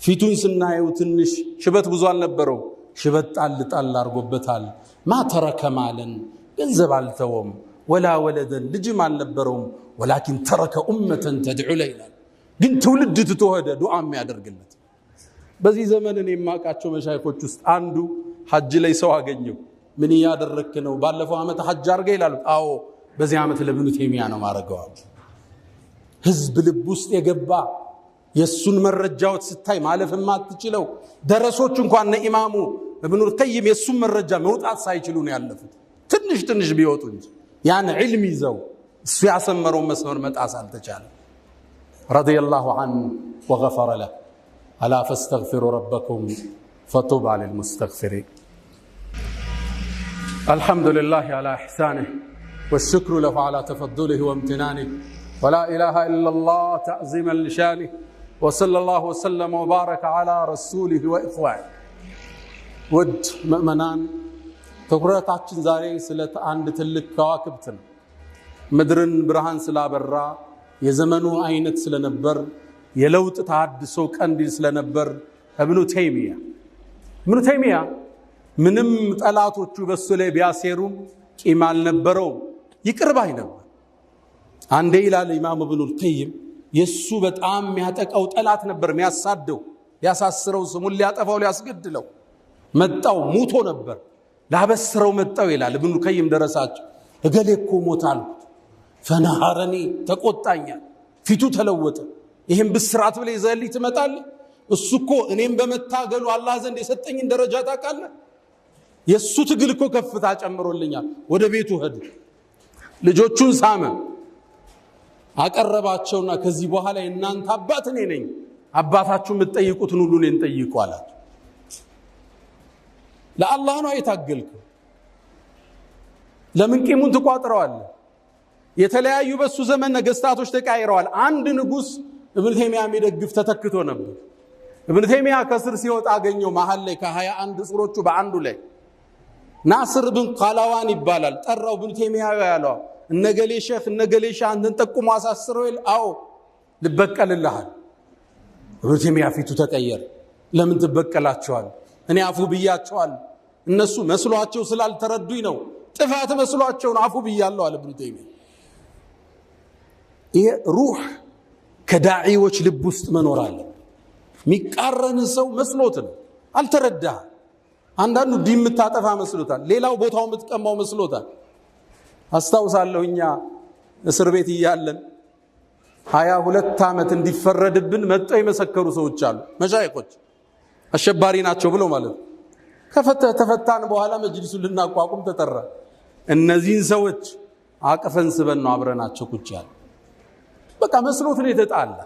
ፊቱን ስናየው ትንሽ ሽበት ብዙ አልነበረው፣ ሽበት ጣል ጣል አድርጎበታል። ማ ተረከ ማለን ገንዘብ አልተወም፣ ወላ ወለደን ልጅም አልነበረውም፣ ወላኪን ተረከ ኡመተን ተድዑ ለ ይላል። ግን ትውልድ ትቶ ሄደ ዱዓ የሚያደርግለት። በዚህ ዘመን እኔ የማውቃቸው መሻይኾች ውስጥ አንዱ ሐጅ ላይ ሰው አገኘው። ምን ያደረክ ነው? ባለፈው ዓመት ሐጅ አድርገህ ይላሉ። አዎ በዚህ ዓመት ለኢብኑ ተይሚያ ነው ማረገው። ህዝብ ልብ ውስጥ የገባ የሱን መረጃዎች ስታይ ማለፍ የማትችለው ደረሶች እንኳን ኢማሙ ኢብኑ ቀይም የሱን መረጃ መውጣት ሳይችሉ ነው ያለፉት። ትንሽ ትንሽ ቢወጡ እንጂ ያን ዒልም ይዘው እሱ ያሰመረው መስመር መጣስ አልተቻለም። ረዲየላሁ ዐንሁ ወገፈረ ለሁ አላ ፈስተግፊሩ ረበኩም ፈጡባ ሊልሙስተግፊሪን። አልሐምዱሊላህ ዐላ ኢሕሳኒህ ወሽክሩ ለሁ ዐላ ተፈዱሊህ ወምትናኒህ ወላ ኢላሃ ኢለላህ ተዕዚመን ሊሻኒህ ወሰለላሁ ወሰለም ወባረከ ዐላ ረሱሊህ ወኢኽዋኒህ። ውድ ምእመናን ትኩረታችን ዛሬ ስለ አንድ ትልቅ ከዋክብት ነው። ምድርን ብርሃን ስላበራ የዘመኑ አይነት ስለነበር የለውጥ ተሐድሶ ቀንዲል ስለነበር ኢብኑ ተይሚያ ምንም ጠላቶቹ በሱ ላይ ቢያሴሩም ቂም አልነበረውም፣ ይቅር ባይ ነበር። አንዴ ይላል ኢማም ኢብኑ ቀይም የሱ በጣም የሚያጠቃው ጠላት ነበር፣ የሚያሳደው፣ ሊያሳስረው፣ ስሙን ሊያጠፋው፣ ሊያስገድለው መጣው። ሙቶ ነበር ላበስረው መጣው ይላል ኢብኑ ቀይም ደረሳቸው። እገሌ እኮ ሞታል ፈነሐረኒ ተቆጣኛል፣ ፊቱ ተለወጠ። ይሄን ብስራት ብለ ይዘህልኝ ትመጣለህ? እሱ እኮ እኔም በመታገሉ አላህ ዘንድ የሰጠኝን ደረጃ ታውቃለህ? የሱ ትግል እኮ ከፍታ ጨምሮልኛል። ወደ ቤቱ ሄዱ፣ ልጆቹን ሳመ፣ አቀረባቸውና ከዚህ በኋላ እናንተ አባት እኔ ነኝ፣ አባታችሁ የምትጠይቁትን ሁሉ እኔን ጠይቁ አላቸው። ለአላህ ነው የታገልከው። ለምን ቂሙን ትቋጥረዋለህ? የተለያዩ በሱ ዘመን ነገስታቶች ተቃይረዋል። አንድ ንጉስ ኢብኑ ተይሚያ የሚደግፍ ተተክቶ ነበር። ኢብኑ ተይሚያ ከስር ሲወጣ አገኘው መሃል ላይ ከ21 ጽሮቹ በአንዱ ላይ ናስር ብን ቃላዋን ይባላል። ጠራው ኢብኑ ተይሚያ ያለው እነገሌ ሼኽ እነገሌ ሻህ አንተን ጠቁሞ አሳስረው ይል። አዎ ልበቀልልሃል። ኢብኑ ተይሚያ ፊቱ ተቀየረ። ለምን ትበቀላቸዋል? እኔ አፉ ብያቸዋል። እነሱ መስሏቸው ስላልተረዱኝ ነው። ጥፋት መስሏቸው ነው አፉ ብያለሁ አለ ኢብኑ ተይሚያ። ይሄ ሩህ ከዳዒዎች ልብ ውስጥ መኖር አለ። የሚቃረን ሰው መስሎት ነው፣ አልተረዳህ። አንዳንዱ ዲን የምታጠፋ መስሎታል፣ ሌላው ቦታው የምትቀማው መስሎታል። አስታውሳለሁ እኛ እስር ቤት እያለን 22 ዓመት እንዲፈረድብን መጥተው የመሰከሩ ሰዎች አሉ። መሻይኾች አሸባሪ ናቸው ብለው ማለት ነው። ተፈታን በኋላ መጅሊሱን ልናቋቁም ተጠራ። እነዚህን ሰዎች አቅፈን ስበን ነው አብረናቸው ቁጭ ያለ። በቃ መስሎት ነው የተጣላ፣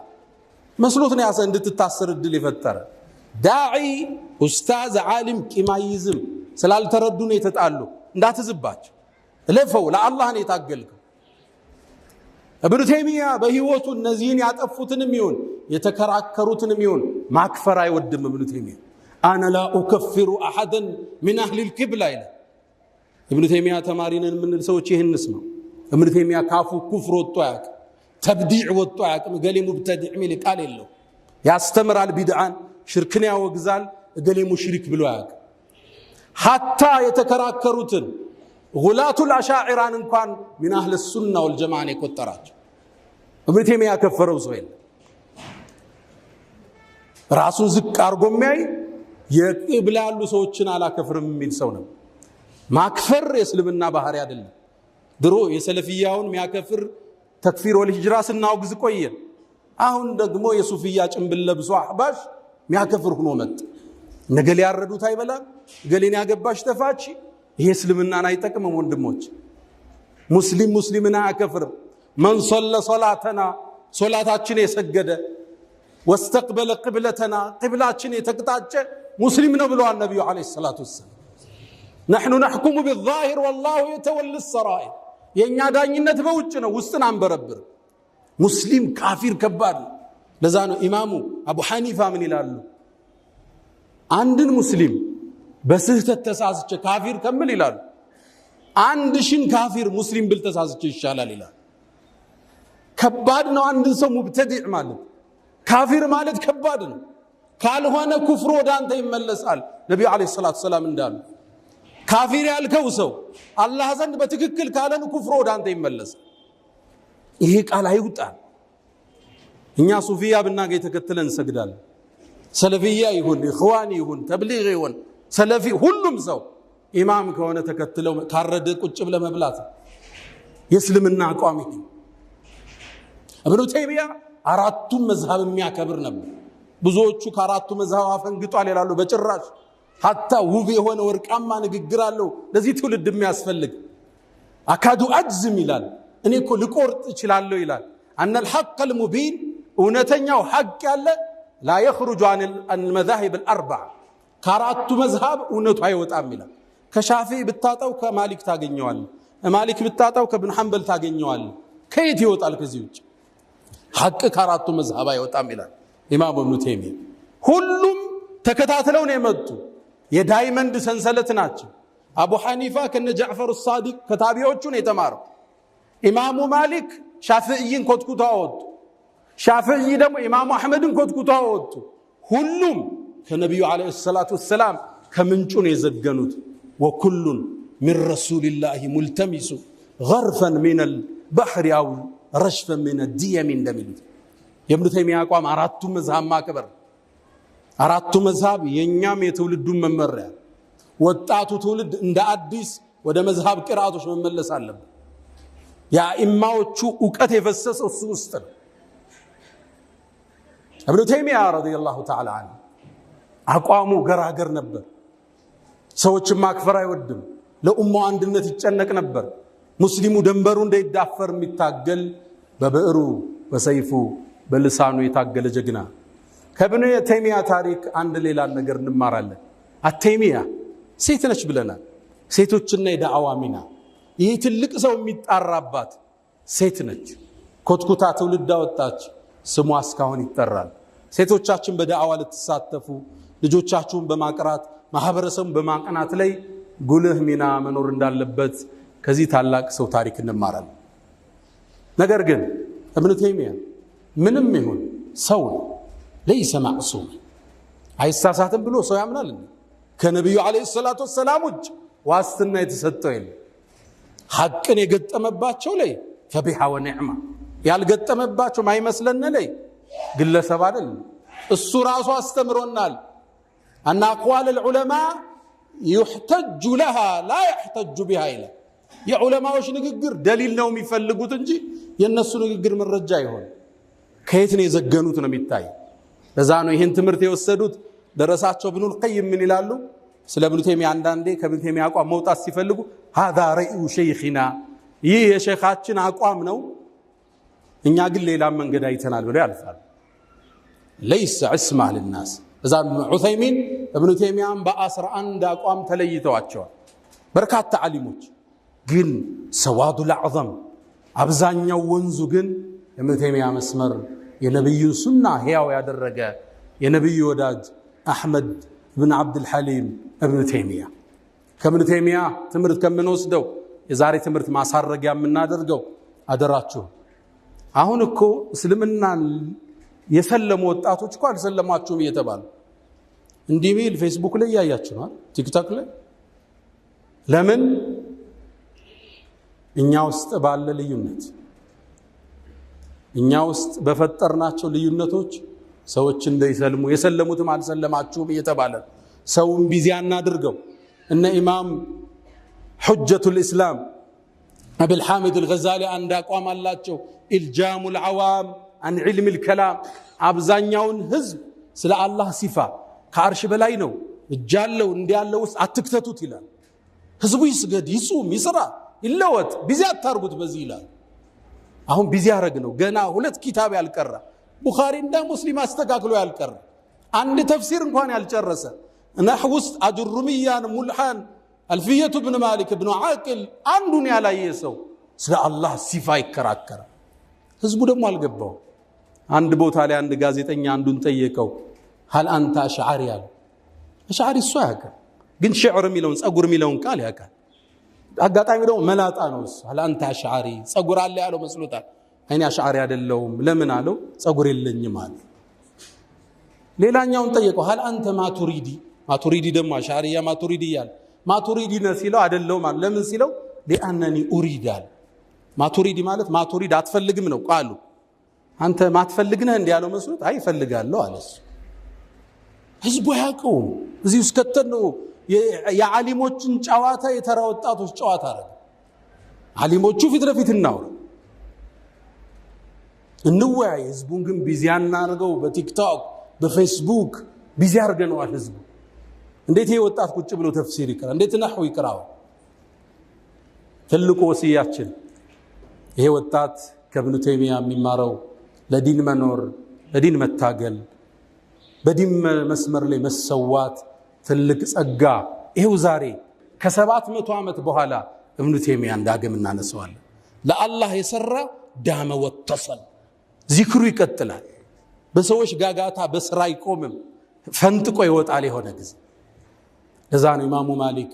መስሎት ነው ያሰ እንድትታሰር እድል የፈጠረ። ዳዒ ኡስታዝ ዓሊም ቂማይዝም ስላልተረዱ ነው የተጣሉ። እንዳትዝባቸው፣ ለፈው ለአላህ ነው የታገልከው። ኢብኑ ተይሚያ በህይወቱ እነዚህን ያጠፉትንም ይሁን የተከራከሩትንም ይሁን ማክፈር አይወድም። ኢብኑ ተይሚያ አነ ላ ኡከፍሩ አሐደን ሚን አህሊል ቂብላ ይላል። ኢብኑ ተይሚያ ተማሪ ነን የምንል ሰዎች ይህንስ ነው። ኢብኑ ተይሚያ ካፉ ኩፍር ወጥቶ አያውቅም፣ ተብዲዕ ወጥቶ አያውቅም። እገሌ ሙብተዲዕ ሚል ቃል የለው። ያስተምራል፣ ቢድዓን ሽርክን ያወግዛል። እገሌ ሙሽሪክ ብሎ አያውቅም። ሐታ የተከራከሩትን ጉላቱል አሻዒራን እንኳን ሚን አህል ሱና ወልጀማዓ የቆጠራቸው ኢብኑ ተይሚያ ያከፈረው ሰው የለም። ራሱን ዝቅ አርጎ የሚያይ የቅብላ ያሉ ሰዎችን አላከፍርም የሚል ሰው ነው። ማክፈር የእስልምና ባህሪ አይደለም። ድሮ የሰለፊያውን የሚያከፍር ተክፊር ወልሂጅራ ስናወግዝ ቆየን። አሁን ደግሞ የሱፊያ ጭንብል ለብሶ አህባሽ የሚያከፍር ሆኖ መጣ። ነገሌ ያረዱት አይበላም፣ ገሌን ያገባሽ ተፋች። ይሄ እስልምናን አይጠቅምም ወንድሞች። ሙስሊም ሙስሊምን አያከፍርም። መን ሶለ ሶላተና ሶላታችን የሰገደ ወስተቅበለ ቅብለተና ቅብላችን የተቅጣጨ ሙስሊም ነው ብለዋል ነቢዩ ዓለይሂ ሰላቱ ወሰላም። ነሕኑ ነሕኩሙ ቢዛሂር ወላሁ የተወሊ ሰራኢር። የእኛ ዳኝነት በውጭ ነው፣ ውስጥን አንበረብር። ሙስሊም ካፊር ከባድ ነው። ለዛ ነው ኢማሙ አቡ ሐኒፋ ምን ይላሉ? አንድን ሙስሊም በስህተት ተሳስቼ ካፊር ከምል ይላሉ 1000 ካፊር ሙስሊም ብል ተሳስቼ ይሻላል ይላል። ከባድ ነው አንድን ሰው ሙብተዲዕ ማለት። ካፊር ማለት ከባድ ነው። ካልሆነ ኩፍሩ ወደ አንተ ይመለሳል። ነቢዩ ዓለይሂ ሰላቱ ወሰላም እንዳሉ ካፊር ያልከው ሰው አላህ ዘንድ በትክክል ካለን ኩፍሩ ወደ አንተ ይመለሳል። ይሄ ቃል አይውጣል። እኛ ሱፊያ ብናገኝ ተከትለን እንሰግዳለን። ሰለፊያ ይሁን ኢኽዋኒ ይሁን ተብሊግ ይሁን ሰለፊ ሁሉም ሰው ኢማም ከሆነ ተከትለው ካረደ ቁጭ ብለ መብላት የእስልምና አቋም ይሄ። ኢብኑ ተይሚያ አራቱም መዝሃብ የሚያከብር ነበር። ብዙዎቹ ከአራቱ መዝሃብ አፈንግጧል ይላሉ። በጭራሽ ሐታ ውብ የሆነ ወርቃማ ንግግር አለው ለዚህ ትውልድ የሚያስፈልግ። አካዱ አጅዝም ይላል፣ እኔ እኮ ልቆርጥ እችላለሁ ይላል። አነ الحق المبين እውነተኛው ሐቅ ያለ لا يخرج عن المذاهب الاربعه ከአራቱ መዝሃብ እውነቱ አይወጣም ይላል። ከሻፊዒ ብታጣው ከማሊክ ታገኘዋል፣ ማሊክ ብታጣው ከኢብኑ ሐንበል ታገኘዋል። ከየት ይወጣል ከዚህ ውጭ? ሐቅ ከአራቱ መዝሃብ አይወጣም ይላል ኢማም ኢብኑ ተይሚያ። ሁሉም ተከታትለው ነው የመጡ የዳይመንድ ሰንሰለት ናቸው። አቡ ሐኒፋ ከነ ጃዕፈር الصادق ከታቢዎቹ ነው የተማረው። ኢማሙ ማሊክ ሻፊዒን ኮትኩታ ወጡ፣ ሻፊዒ ደግሞ ኢማሙ አህመድን ኮትኩታ ወጡ። ሁሉም ከነቢዩ ዓለይሂ ሰላቱ ወሰላም ከምንጩ ነው የዘገኑት። ወኩሉን ሚን ረሱሊላሂ ሙልተሚሱ ገርፈን ሚነል ባህሪ አው ረሽፈን ሚነ ዲየም እንደሚሉት የኢብኑ ተይሚያ አቋም አራቱ መዝሃብ ማክበር። አራቱ መዝሃብ የኛም የትውልዱን መመሪያ። ወጣቱ ትውልድ እንደ አዲስ ወደ መዝሃብ ቅራአቶች መመለስ አለበት። የአኢማዎቹ ዕውቀት የፈሰሰው እሱ ውስጥ ነው። ኢብኑ ተይሚያ ረዲየላሁ ተዓላ ዐንሁ አቋሙ ገራገር ነበር። ሰዎችን ማክፈር አይወድም። ለኡማው አንድነት ይጨነቅ ነበር። ሙስሊሙ ደንበሩ እንዳይዳፈር የሚታገል በብዕሩ በሰይፉ በልሳኑ የታገለ ጀግና። ከኢብኑ ተይሚያ ታሪክ አንድ ሌላ ነገር እንማራለን። አተይሚያ ሴት ነች ብለናል። ሴቶችና የዳዕዋ ሚና ይህ ትልቅ ሰው የሚጣራባት ሴት ነች። ኮትኩታ ትውልድ አወጣች። ስሟ እስካሁን ይጠራል። ሴቶቻችን በዳዕዋ ልትሳተፉ ልጆቻችሁን በማቅራት ማህበረሰቡን በማቅናት ላይ ጉልህ ሚና መኖር እንዳለበት ከዚህ ታላቅ ሰው ታሪክ እንማራለን። ነገር ግን ኢብኑ ተይሚያ ምንም ይሁን ሰው ለይሰ ማዕሱም አይሳሳትም ብሎ ሰው ያምናል። ከነቢዩ ዓለይሂ ሰላቱ ወሰላም ውጭ ዋስትና የተሰጠው የለም። ሐቅን የገጠመባቸው ላይ ፈቢሃ ወኒዕማ፣ ያልገጠመባቸው ማይመስለን ላይ ግለሰብ አይደለም እሱ ራሱ አስተምሮናል። አና አቅዋል العلماء يحتج لها لا يحتج بها ይላል። የዑለማዎች ንግግር ደሊል ነው የሚፈልጉት እንጂ የነሱ ንግግር መረጃ ይሆን ከየት ነው የዘገኑት ነው የሚታይ። ለዛ ነው ይሄን ትምህርት የወሰዱት ደረሳቸው ኢብኑል ቀይም ምን ይላሉ ስለ ኢብኑ ተይሚያ። አንዳንዴ ከኢብኑ ተይሚያ አቋም መውጣት ሲፈልጉ هذا رأي شيخنا ይህ የሼኻችን አቋም ነው፣ እኛ ግን ሌላ መንገድ አይተናል ብለው ያልፋሉ። ليس عصمة للناس። እዛ ዑሰይሚን ኢብኑ ተይሚያን በ11 አቋም ተለይተዋቸዋል። በርካታ ዓሊሞች ግን ሰዋዱል አዕዘም አብዛኛው ወንዙ ግን ኢብኑ ተይሚያ መስመር የነብዩን ሱና ሕያው ያደረገ የነብዩ ወዳጅ አሕመድ ኢብኑ አብዱል ሐሊም ኢብኑ ተይሚያ። ከኢብኑ ተይሚያ ትምህርት ከምንወስደው የዛሬ ትምህርት ማሳረጊያ የምናደርገው አደራችሁ አሁን እኮ እስልምናን የሰለሙ ወጣቶች እኮ አልሰለማችሁም እየተባሉ እንዲህ ሚል ፌስቡክ ላይ ያያችሁ ነው፣ ቲክቶክ ላይ። ለምን? እኛ ውስጥ ባለ ልዩነት፣ እኛ ውስጥ በፈጠርናቸው ልዩነቶች ሰዎች እንዳይሰልሙ የሰለሙትም አልሰለማችሁም እየተባለ ሰውን ቢዚ አናድርገው። እነ ኢማም ሑጀቱል ኢስላም አብል ሐሚድ አልገዛሊ አንድ አቋም አላቸው። ኢልጃሙል ዐዋም አን ዒልሚል ከላም፣ አብዛኛውን ህዝብ ስለ አላህ ሲፋ ከአርሽ በላይ ነው እጃለው እንዲያለው ውስጥ አትክተቱት ይላል። ህዝቡ ይስገድ፣ ይጹም፣ ይስራ፣ ይለወጥ፣ ቢዚ አታርጉት በዚህ ይላል። አሁን ቢዚ ያረግ ነው። ገና 2 ኪታብ ያልቀራ ቡኻሪ እና ሙስሊም አስተካክሎ ያልቀራ አንድ ተፍሲር እንኳን ያልጨረሰ ነህው ውስጥ አጅሩሚያን ሙልሃን አልፊየቱ ኢብኑ ማሊክ ኢብኑ ዓቂል አንዱን ያላየ ሰው ስለ አላህ ሲፋ ይከራከራል። ህዝቡ ደግሞ አልገባው። አንድ ቦታ ላይ አንድ ጋዜጠኛ አንዱን ጠየቀው፣ هل انت اشعري ያለ اشعري እሱ ያውቃል፣ ግን ሽዕር የሚለውን ጸጉር የሚለውን ቃል ያውቃል። አጋጣሚ ደግሞ መላጣ ነው እሱ። هل انت اشعري ጸጉር አለ ያለው መስሎታል። አይኔ አሽዓሪ አይደለሁም። ለምን አለው? ጸጉር የለኝም አለ። ሌላኛውን ጠየቀው፣ هل انت ማቱሪዲ? ማቱሪዲ ደግሞ አሽዓሪያ ማቱሪዲ ያለ ማቱሪዲ ነው ሲለው አይደለሁም አለ። ለምን ሲለው لانني اريد አለ። ማቱሪዲ ማለት ማቱሪድ አትፈልግም ነው ቃሉ። አንተ ማትፈልግ ነህ እንዴ ያለው መስሎት አይ ፈልጋለሁ አለስ። ህዝቡ ያውቀው እዚህ ውስጥ ከተነው የዓሊሞችን ጨዋታ የተራ ወጣቶች ጨዋታ አረገ። ዓሊሞቹ ፊት ለፊት እናውራ እንወያይ፣ ህዝቡን ግን ቢዚ አናርገው። በቲክቶክ በፌስቡክ ቢዚ አርገነዋል ህዝቡ። እንዴት ይሄ ወጣት ቁጭ ብሎ ተፍሲር ይቀራ? እንዴት ነህው ይቀራው? ትልቁ ወሲያችን ይሄ ወጣት ከኢብኑ ተይሚያ የሚማረው ለዲን መኖር፣ ለዲን መታገል፣ በዲን መስመር ላይ መሰዋት ትልቅ ጸጋ። ይሄው ዛሬ ከ700 ዓመት በኋላ ኢብኑ ተይሚያ ዳግም እናነሳዋለን። ለአላህ የሰራ ዳመ ወተሰል ዚክሩ ይቀጥላል። በሰዎች ጋጋታ በስራ አይቆምም፣ ፈንጥቆ ይወጣል የሆነ ጊዜ። ለዛ ነው ኢማሙ ማሊክ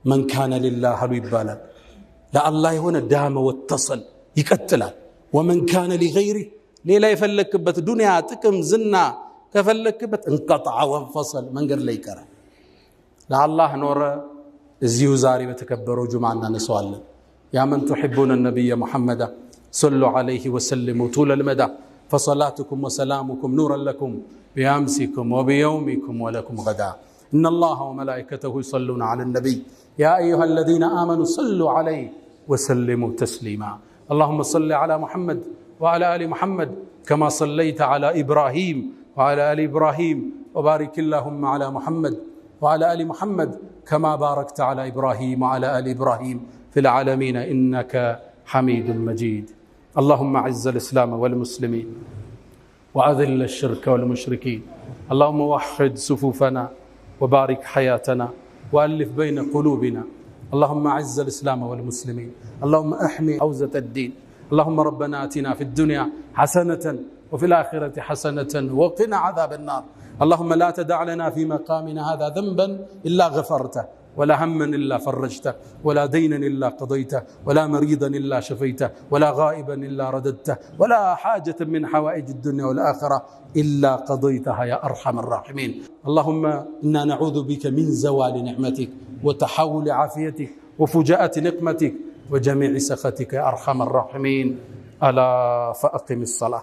መን ካነ ሊላህ አሉ ይባላል። ለአላህ የሆነ ዳመ ወተሰል ይቀጥላል። ወመን ካነ ሊገይሪህ ሌላ የፈለክበት ዱንያ ጥቅም ዝና ከፈለክበት እንቀጣ ወንፈሰል መንገድ ላይ ይቀራል። ለአላህ ኖረ እዚሁ ዛሬ በተከበረው ጁምዓ እናነሳዋለን። ያ መን تحبون النبي محمد صلوا عليه وسلموا طول المدى فصلاتكم وسلامكم نورا لكم بأمسكم وبيومكم ولكم غدا إن الله وملائكته يصلون على النبي يا أيها الذين آمنوا صلوا عليه وسلموا تسليما اللهم صل على محمد وعلى آل محمد كما صليت على إبراهيم وعلى آل إبراهيم وبارك اللهم على محمد وعلى آل محمد كما باركت على إبراهيم وعلى آل إبراهيم في العالمين إنك حميد مجيد اللهم أعز الإسلام والمسلمين وأذل الشرك والمشركين اللهم وحد صفوفنا وبارك حياتنا وألف بين قلوبنا اللهم أعز الإسلام والمسلمين اللهم احمي حوزة الدين اللهم ربنا آتنا في الدنيا حسنة وفي الآخرة حسنة وقنا عذاب النار اللهم لا تدع لنا في مقامنا هذا ذنبا إلا غفرته ولا هما إلا فرجته ولا دينا إلا قضيته ولا مريضا إلا شفيته ولا غائبا إلا رددته ولا حاجة من حوائج الدنيا والآخرة إلا قضيتها يا أرحم الراحمين اللهم إنا نعوذ بك من زوال نعمتك وتحول عافيتك وفجاءة نقمتك وجميع سخطك يا أرحم الراحمين ألا فأقم الصلاة.